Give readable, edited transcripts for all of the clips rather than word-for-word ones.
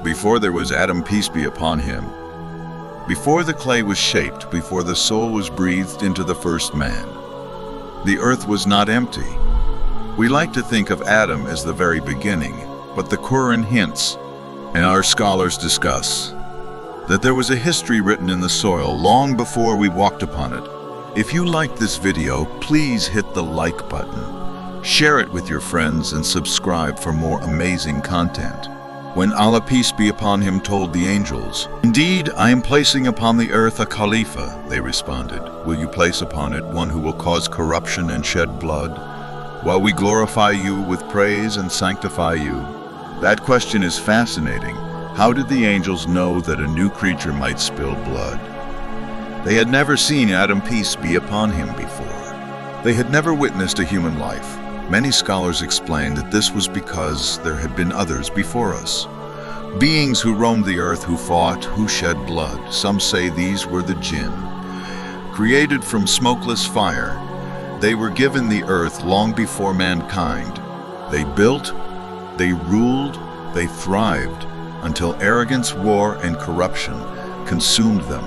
before there was Adam, peace be upon him, before the clay was shaped, before the soul was breathed into the first man, the earth was not empty. We like to think of Adam as the very beginning, but the Qur'an hints, and our scholars discuss, that there was a history written in the soil long before we walked upon it. If you liked this video, please hit the like button, share it with your friends, and subscribe for more amazing content. When Allah, peace be upon him, told the angels, "Indeed, I am placing upon the earth a Khalifa," they responded, "Will you place upon it one who will cause corruption and shed blood, while we glorify you with praise and sanctify you?" That question is fascinating. How did the angels know that a new creature might spill blood? They had never seen Adam, peace be upon him, before. They had never witnessed a human life. Many scholars explain that this was because there had been others before us. Beings who roamed the earth, who fought, who shed blood. Some say these were the Jinn. Created from smokeless fire, they were given the earth long before mankind. They built, they ruled, they thrived, until arrogance, war, and corruption consumed them.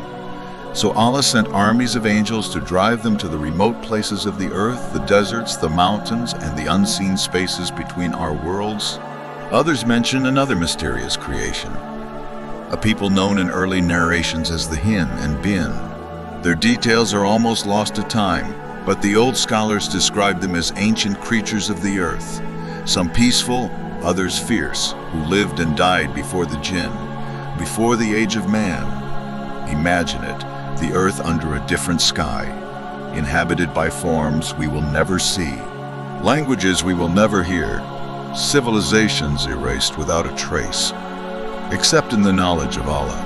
So Allah sent armies of angels to drive them to the remote places of the earth, the deserts, the mountains, and the unseen spaces between our worlds. Others mention another mysterious creation, a people known in early narrations as the Jinn and Bin. Their details are almost lost to time, but the old scholars describe them as ancient creatures of the earth, some peaceful, others fierce, who lived and died before the Jinn, before the age of man. Imagine it, the earth under a different sky, inhabited by forms we will never see, languages we will never hear, civilizations erased without a trace, except in the knowledge of Allah.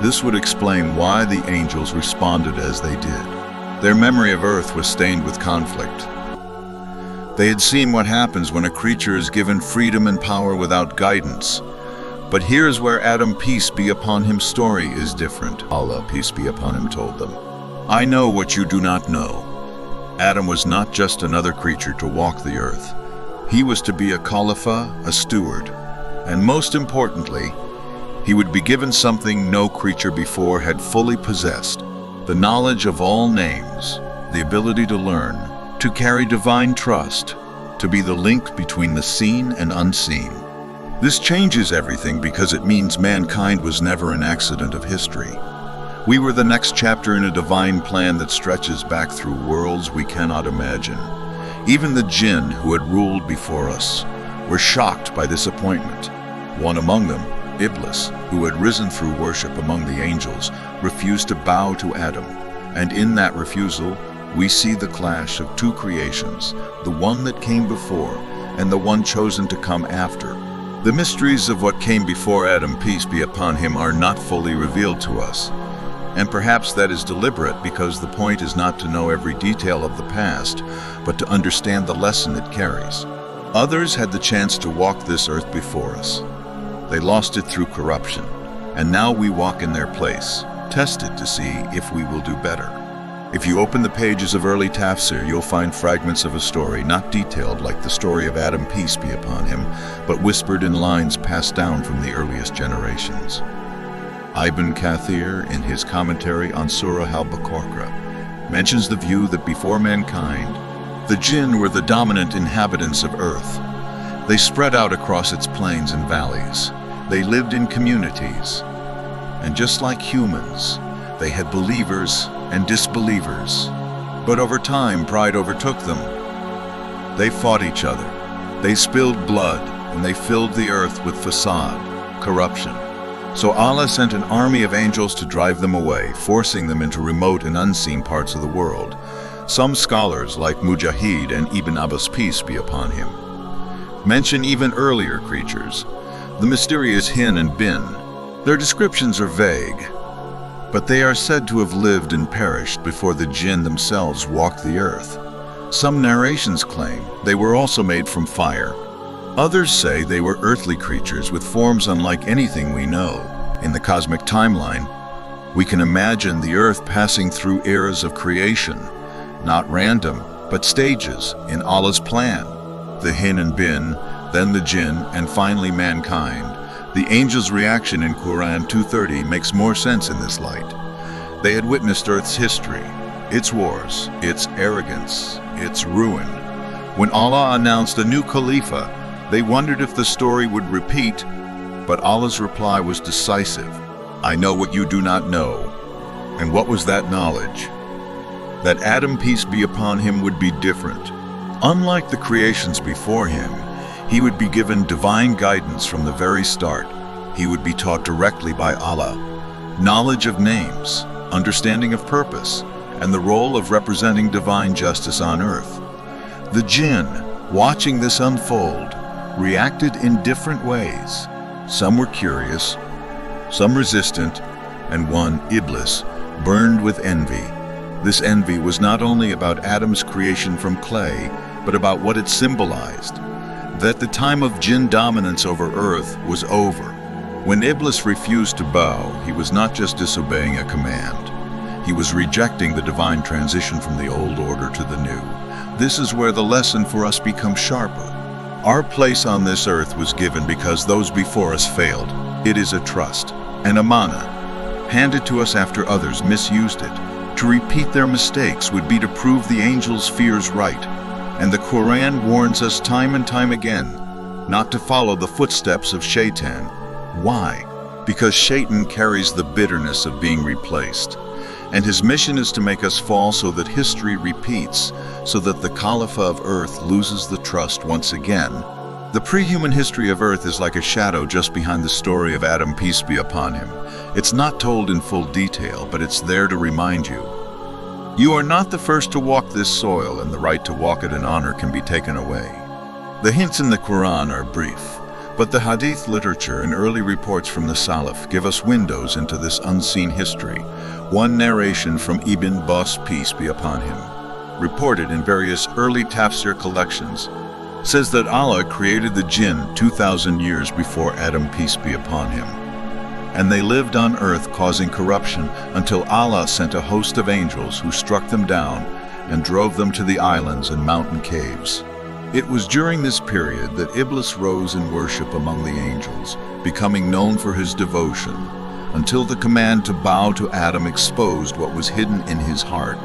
This would explain why the angels responded as they did. Their memory of earth was stained with conflict. They had seen what happens when a creature is given freedom and power without guidance. But here's where Adam, peace be upon him's story is different. Allah, peace be upon him, told them, "I know what you do not know." Adam was not just another creature to walk the earth. He was to be a Khalifa, a steward, and most importantly, he would be given something no creature before had fully possessed: the knowledge of all names, the ability to learn, to carry divine trust, to be the link between the seen and unseen. This changes everything because it means mankind was never an accident of history. We were the next chapter in a divine plan that stretches back through worlds we cannot imagine. Even the Jinn who had ruled before us were shocked by this appointment. One among them, Iblis, who had risen through worship among the angels, refused to bow to Adam. And in that refusal, we see the clash of two creations, the one that came before and the one chosen to come after. The mysteries of what came before Adam, peace be upon him, are not fully revealed to us. And perhaps that is deliberate, because the point is not to know every detail of the past, but to understand the lesson it carries. Others had the chance to walk this earth before us. They lost it through corruption, and now we walk in their place, tested to see if we will do better. If you open the pages of early tafsir, you'll find fragments of a story, not detailed like the story of Adam, peace be upon him, but whispered in lines passed down from the earliest generations. Ibn Kathir, in his commentary on Surah Al-Baqarah, mentions the view that before mankind, the Jinn were the dominant inhabitants of earth. They spread out across its plains and valleys. They lived in communities. And just like humans, they had believers and disbelievers. But over time, pride overtook them. They fought each other. They spilled blood, and they filled the earth with fasad, corruption. So Allah sent an army of angels to drive them away, forcing them into remote and unseen parts of the world. Some scholars, like Mujahid and Ibn Abbas, peace be upon him, mention even earlier creatures, the mysterious Jinn and Bin. Their descriptions are vague, but they are said to have lived and perished before the Jinn themselves walked the earth. Some narrations claim they were also made from fire. Others say they were earthly creatures with forms unlike anything we know. In the cosmic timeline, we can imagine the earth passing through eras of creation, not random, but stages in Allah's plan. The Jinn and Bin, then the Jinn, and finally mankind, The angels' reaction in Qur'an 2:30 makes more sense in this light. They had witnessed Earth's history, its wars, its arrogance, its ruin. When Allah announced a new Khalifa, they wondered if the story would repeat, but Allah's reply was decisive. I know what you do not know. And what was that knowledge? That Adam, peace be upon him, would be different. Unlike the creations before him, he would be given divine guidance from the very start. He would be taught directly by Allah. Knowledge of names, understanding of purpose, and the role of representing divine justice on earth. The Jinn, watching this unfold, reacted in different ways. Some were curious, some resistant, and one, Iblis, burned with envy. This envy was not only about Adam's creation from clay, but about what it symbolized. That the time of Jinn dominance over earth was over. When Iblis refused to bow, he was not just disobeying a command. He was rejecting the divine transition from the old order to the new. This is where the lesson for us becomes sharper. Our place on this earth was given because those before us failed. It is a trust, an amana, handed to us after others misused it. To repeat their mistakes would be to prove the angels' fears right. And the Qur'an warns us time and time again not to follow the footsteps of Shaitan. Why? Because Shaitan carries the bitterness of being replaced. And his mission is to make us fall so that history repeats, so that the Khalifa of earth loses the trust once again. The pre-human history of earth is like a shadow just behind the story of Adam, peace be upon him. It's not told in full detail, but it's there to remind you. You are not the first to walk this soil, and the right to walk it in honor can be taken away. The hints in the Qur'an are brief, but the hadith literature and early reports from the Salaf give us windows into this unseen history. One narration from Ibn Abbas, peace be upon him, reported in various early tafsir collections, says that Allah created the Jinn 2,000 years before Adam, peace be upon him. And they lived on earth causing corruption until Allah sent a host of angels who struck them down and drove them to the islands and mountain caves. It was during this period that Iblis rose in worship among the angels, becoming known for his devotion, until the command to bow to Adam exposed what was hidden in his heart.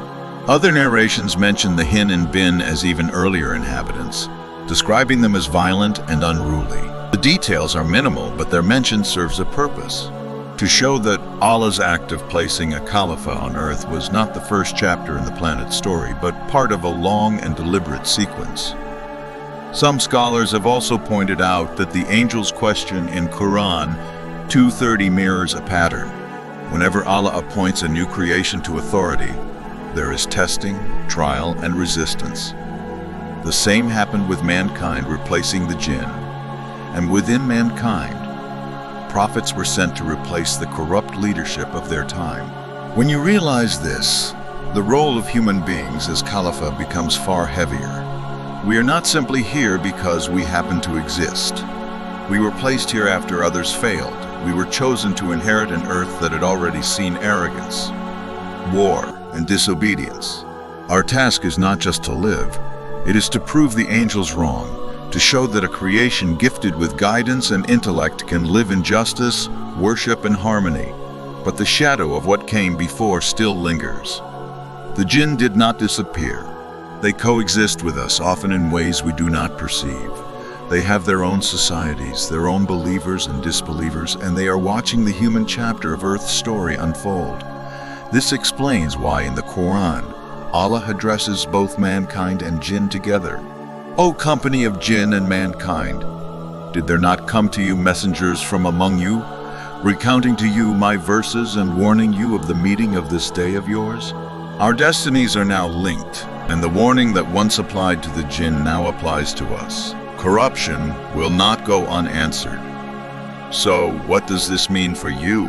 Other narrations mention the Jinn and Bin as even earlier inhabitants, describing them as violent and unruly. The details are minimal, but their mention serves a purpose, to show that Allah's act of placing a Khalifa on earth was not the first chapter in the planet's story, but part of a long and deliberate sequence. Some scholars have also pointed out that the angel's question in Qur'an 2:30 mirrors a pattern. Whenever Allah appoints a new creation to authority, there is testing, trial, and resistance. The same happened with mankind replacing the Jinn. And within mankind, prophets were sent to replace the corrupt leadership of their time. When you realize this, the role of human beings as Khalifa becomes far heavier. We are not simply here because we happen to exist. We were placed here after others failed. We were chosen to inherit an earth that had already seen arrogance, war, and disobedience. Our task is not just to live, it is to prove the angels wrong, to show that a creation gifted with guidance and intellect can live in justice, worship, and harmony. But the shadow of what came before still lingers. The Jinn did not disappear. They coexist with us, often in ways we do not perceive. They have their own societies, their own believers and disbelievers, and they are watching the human chapter of Earth's story unfold. This explains why in the Qur'an, Allah addresses both mankind and Jinn together. O company of Jinn and mankind, did there not come to you messengers from among you, recounting to you my verses and warning you of the meeting of this day of yours? Our destinies are now linked, and the warning that once applied to the Jinn now applies to us. Corruption will not go unanswered. So, what does this mean for you?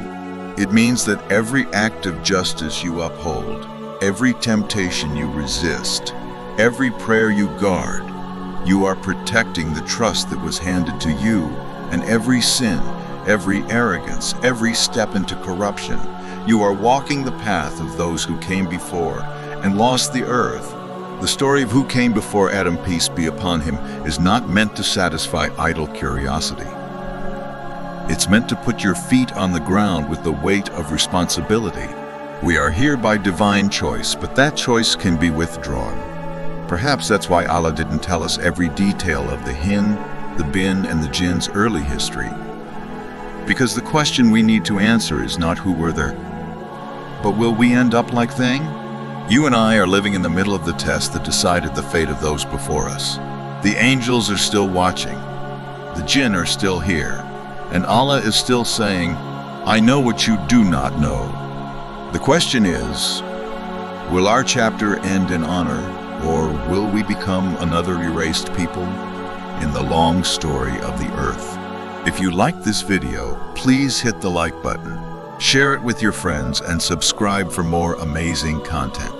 It means that every act of justice you uphold, every temptation you resist, every prayer you guard, you are protecting the trust that was handed to you, and every sin, every arrogance, every step into corruption, you are walking the path of those who came before and lost the earth. The story of who came before Adam, peace be upon him, is not meant to satisfy idle curiosity. It's meant to put your feet on the ground with the weight of responsibility. We are here by divine choice, but that choice can be withdrawn. Perhaps that's why Allah didn't tell us every detail of the Jinn, the Bin, and the Jinn's early history. Because the question we need to answer is not who were there, but will we end up like them? You and I are living in the middle of the test that decided the fate of those before us. The angels are still watching, the Jinn are still here, and Allah is still saying, I know what you do not know. The question is, will our chapter end in honor, or will we become another erased people in the long story of the earth? If you liked this video, please hit the like button, share it with your friends, and subscribe for more amazing content.